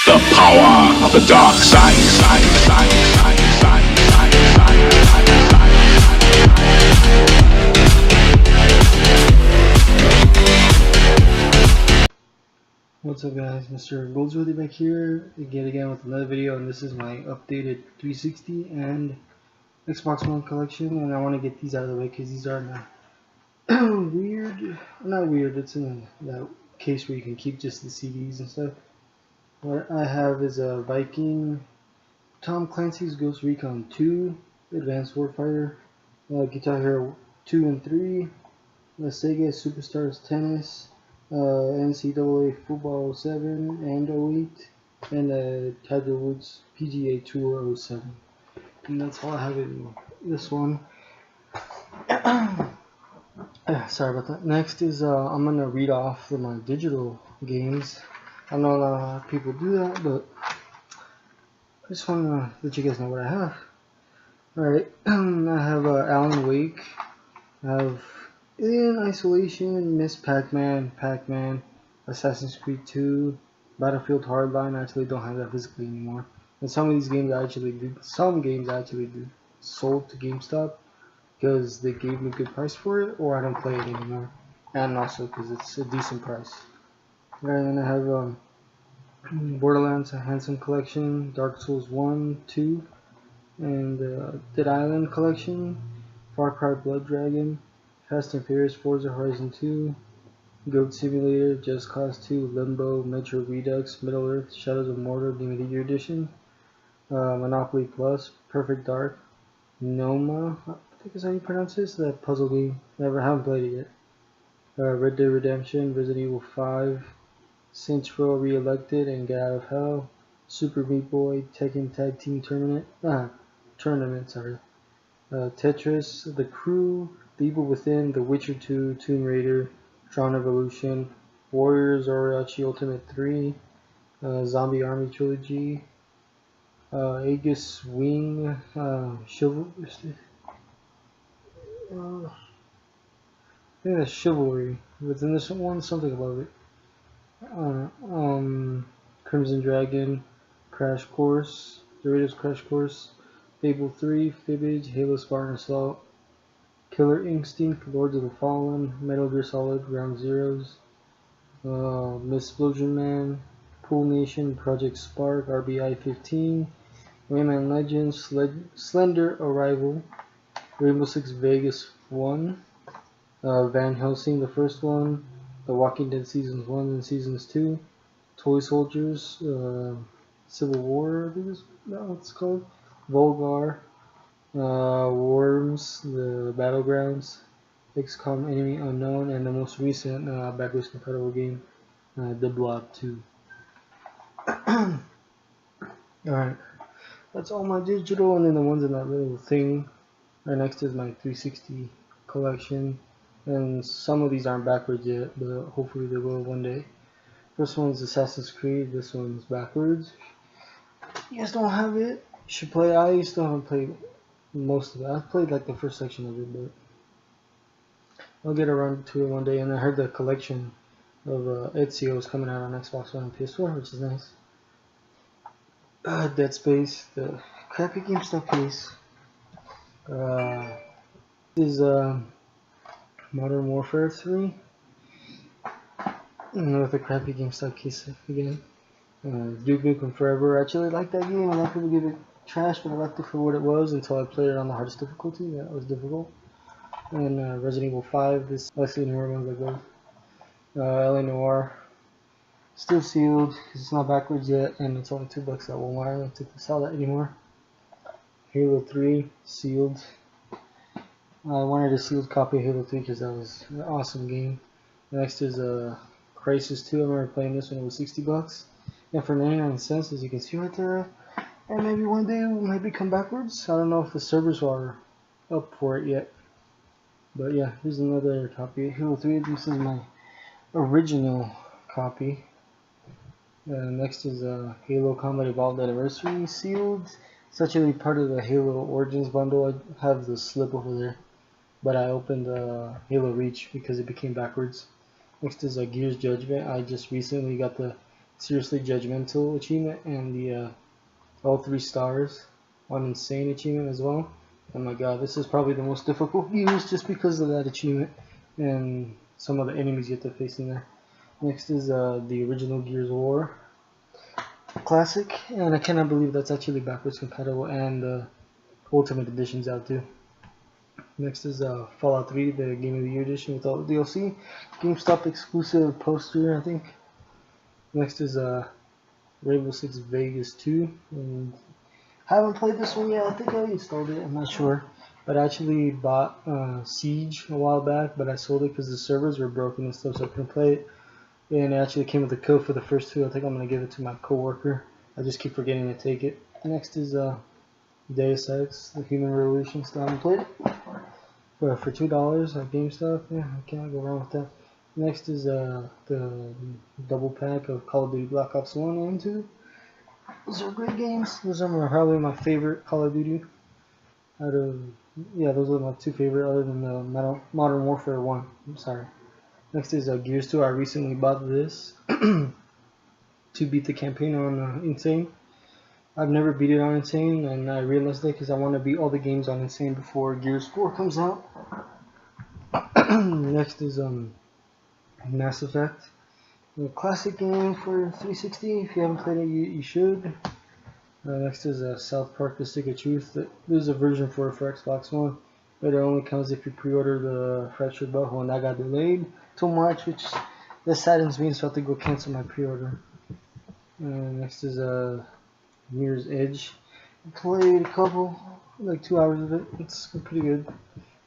The power of the dark side. What's up guys, Mr. Goldsworthy back here again with another video, and this is my updated 360 and Xbox One collection, and I want to get these out of the way because these are not weird, it's in that case where you can keep just the CDs and stuff. What I have is a Viking, Tom Clancy's Ghost Recon 2, Advanced Warfighter, Guitar Hero 2 and 3, Sega Superstars Tennis, NCAA Football 7 and 08, and Tiger Woods PGA Tour 07. And that's all I have in this one. Sorry about that. Next is I'm going to read off my digital games. I know a lot of people do that, but I just want to let you guys know what I have. Alright, I have Alan Wake, I have Alien Isolation, Miss Pac-Man, Assassin's Creed 2, Battlefield Hardline. I actually don't have that physically anymore. And some of these games I actually do. Some games I actually do sold to GameStop because they gave me a good price for it, or I don't play it anymore. And also because it's a decent price. And then I have Borderlands A Handsome Collection, Dark Souls 1, 2, and Dead Island Collection, Far Cry Blood Dragon, Fast and Furious, Forza Horizon 2, Goat Simulator, Just Cause 2, Limbo, Metro Redux, Middle Earth, Shadows of Mordor Limited Year Edition, Monopoly Plus, Perfect Dark, Noma, I think is how you pronounce this, that puzzle game. Haven't played it yet. Red Dead Redemption, Resident Evil 5, Saints Row Re-Elected and Get Out of Hell, Super Meat Boy, Tekken Tag Team Tournament, Tetris, The Crew, The Evil Within, The Witcher 2, Tomb Raider, Tron Evolution, Warriors Orochi Ultimate 3, Zombie Army Trilogy, Aegis Wing, I think that's Chivalry. Within this one, something about it. Crimson Dragon, Crash Course, Doritos Crash Course, Fable 3, Fibbage, Halo Spartan Assault, Killer Instinct, Lords of the Fallen, Metal Gear Solid, Ground Zeroes, Missplosion Man, Pool Nation, Project Spark, RBI 15, Rayman Legends, Slender Arrival, Rainbow Six Vegas 1, Van Helsing the first one, The Walking Dead Seasons 1 and Seasons 2, Toy Soldiers, Civil War, I think is what it's called, Volgar, Worms, The Battlegrounds, XCOM Enemy Unknown, and the most recent backwards compatible game, The Blob 2. Alright, that's all my digital, and then the ones in that little thing. Right next is my 360 collection, and some of these aren't backwards yet, but hopefully they will one day. First one's Assassin's Creed, this one's backwards. You guys don't have it, you should play it. I still haven't played most of it. I've played like the first section of it, but I'll get around to it one day. And I heard the collection of Ezio is coming out on Xbox One and PS4, which is nice. Dead Space, the crappy GameStop case. This is Modern Warfare 3. With a crappy GameStop case again. Duke Nukem Forever. I actually like that game. A lot of people give it trash, but I liked it for what it was until I played it on the hardest difficulty. That was difficult. And Resident Evil 5. This Leslie Noir ones like those. LA Noir. Still sealed because it's not backwards yet, and it's only $2 at Walmart. I don't think they sell that anymore. Halo 3 sealed. I wanted a sealed copy of Halo 3 because that was an awesome game. Next is Crysis 2. I remember playing this when it was $60. And for 99 cents, as you can see right there. And maybe one day it will maybe come backwards. I don't know if the servers are up for it yet. But yeah, here's another copy. Halo 3, this is my original copy. Next is Halo Combat Evolved Anniversary sealed. It's actually part of the Halo Origins bundle. I have the slip over there. But I opened Halo Reach because it became backwards. Next is Gears Judgment. I just recently got the Seriously Judgmental achievement, and the all 3 stars on Insane achievement as well. Oh my god, this is probably the most difficult Gears just because of that achievement and some of the enemies you have to face in there. Next is the original Gears of War Classic, and I cannot believe that's actually backwards compatible, and Ultimate Edition's out too. Next is Fallout 3, the Game of the Year edition with all the DLC. GameStop exclusive poster, I think. Next is Rainbow Six Vegas 2. And I haven't played this one yet. I think I installed it. I'm not sure. But I actually bought Siege a while back, but I sold it because the servers were broken and stuff, so I couldn't play it. And it actually came with a code for the first 2. I think I'm going to give it to my coworker. I just keep forgetting to take it. Next is Deus Ex, the Human Revolution. Still haven't played it. For $2 at GameStop. Yeah, I can't go wrong with that. Next is the double pack of Call of Duty Black Ops 1 and 2. Those are great games. Those are probably my favorite Call of Duty. Those are my 2 favorite other than the Modern Warfare 1. I'm sorry. Next is Gears 2. I recently bought this to beat the campaign on Insane. I've never beat it on Insane, and I realized that because I want to beat all the games on Insane before Gears 4 comes out. Next is Mass Effect, a classic game for 360. If you haven't played it, you should. Next is South Park: The Stick of Truth. There's a version for Xbox One, but it only comes if you pre-order the Fractured Butthole, and that got delayed till March, which this saddens me, so I have to go cancel my pre-order. Next is Mirror's Edge. I played a couple, like 2 hours of it. It's pretty good.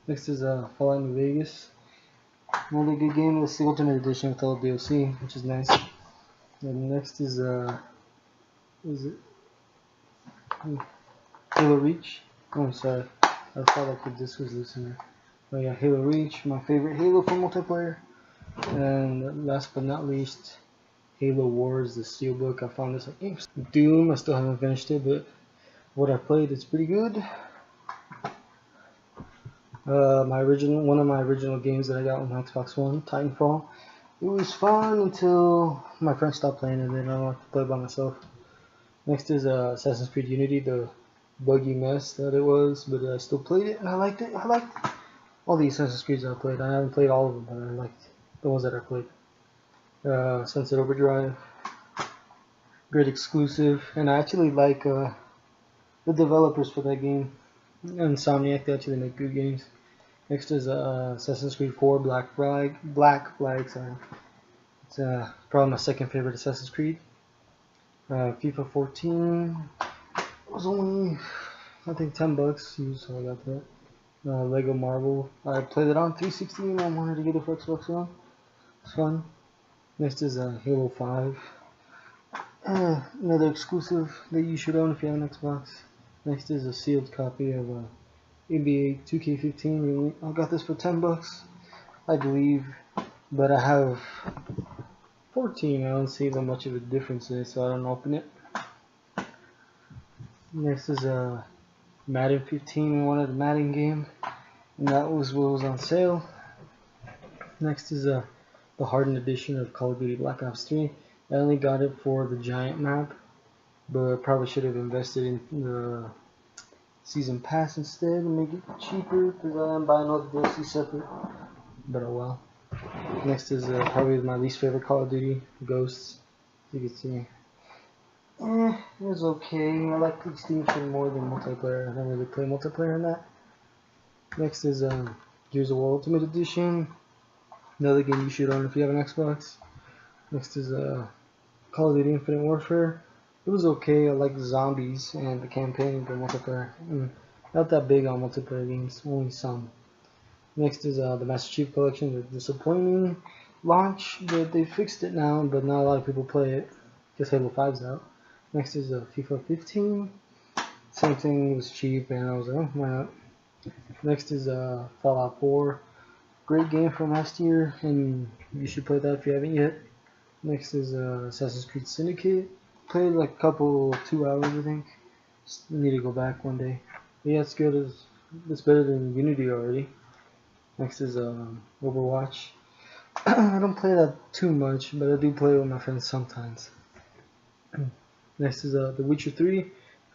Next is Fallout New Vegas. Another good game. It's the Ultimate Edition with all the DLC, which is nice. And next is Halo Reach. Oh, sorry. I thought like the disc was loose in there. But yeah, Halo Reach, my favorite Halo for multiplayer. And last but not least, Halo Wars, the Steelbook. I found this at Doom. I still haven't finished it, but what I played, it's pretty good. One of my original games that I got on my Xbox One, Titanfall. It was fun until my friends stopped playing it, and then I don't like to play by myself. Next is Assassin's Creed Unity, the buggy mess that it was, but I still played it and I liked it. I liked all the Assassin's Creeds I played. I haven't played all of them, but I liked the ones that I played. Sunset Overdrive, great exclusive, and I actually like the developers for that game. Insomniac, they actually make good games. Next is Assassin's Creed 4 Black Flag. Sorry, it's probably my second favorite Assassin's Creed. FIFA 14 was only I think $10 used, so I got that. Lego Marvel. I played it on 360 and I wanted to get it for Xbox One. It's fun. Next is Halo 5. Another exclusive that you should own if you have an Xbox. Next is a sealed copy of NBA 2K15. I got this for $10, I believe, but I have 14. I don't see that much of a difference in it, so I don't open it. Next is Madden 15. I wanted a Madden game, and that was what was on sale. Next is the Hardened edition of Call of Duty Black Ops 3. I only got it for the giant map, but probably should have invested in the season pass instead and make it cheaper, because I am buying all the DLC separate. But oh well. Next is probably my least favorite Call of Duty, Ghosts. You can see. It was okay. I like these themes more than multiplayer. I don't really play multiplayer in that. Next is Gears of War Ultimate Edition. Another game you should own if you have an Xbox. Next is Call of Duty Infinite Warfare. It was okay. I like zombies and the campaign, but multiplayer. Not that big on multiplayer games, only some. Next is the Master Chief Collection, the disappointing launch, but they fixed it now, but not a lot of people play it because Halo 5's out. Next is FIFA 15. Same thing, it was cheap, and I was like, oh, why not? Next is Fallout 4. Great game from last year, and you should play that if you haven't yet. Next is Assassin's Creed Syndicate. Played like a couple, 2 hours, I think. Just need to go back one day. But yeah, it's good. It's better than Unity already. Next is Overwatch. I don't play that too much, but I do play with my friends sometimes. Next is The Witcher 3.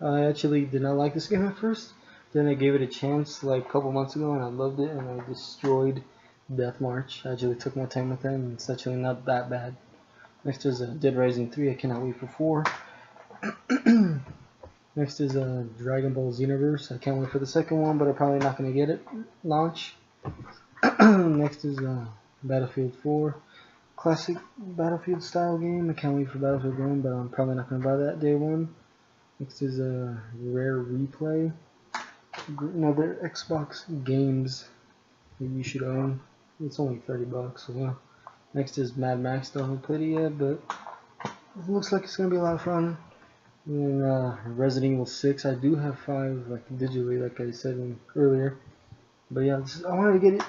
I actually did not like this game at first. Then I gave it a chance like a couple months ago and I loved it and I destroyed Death March. I actually took my time with it and it's actually not that bad. Next is Dead Rising 3. I cannot wait for 4. Next is Dragon Ball Xenoverse. I can't wait for the second one, but I'm probably not going to get it launch. Next is Battlefield 4. Classic Battlefield style game. I can't wait for Battlefield 1, but I'm probably not going to buy that day one. Next is Rare Replay. Another Xbox games that you should own. It's only $30, so yeah. Next is Mad Max. Don't haven't played it yet, but it looks like it's going to be a lot of fun. And then Resident Evil 6. I do have 5 like digitally, like I said earlier. But yeah, I wanted to get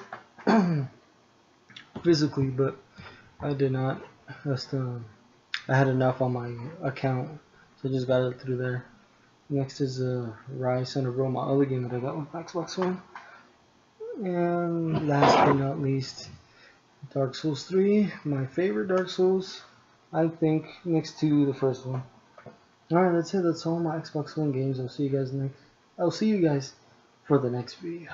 it physically, but I did not. I had enough on my account, so I just got it through there. Next is Rise Son of Rome, my other game that I got with Xbox One. And last but not least, Dark Souls 3, my favorite Dark Souls, I think, next to the first one. Alright, that's it. That's all my Xbox One games. I'll see you guys for the next video.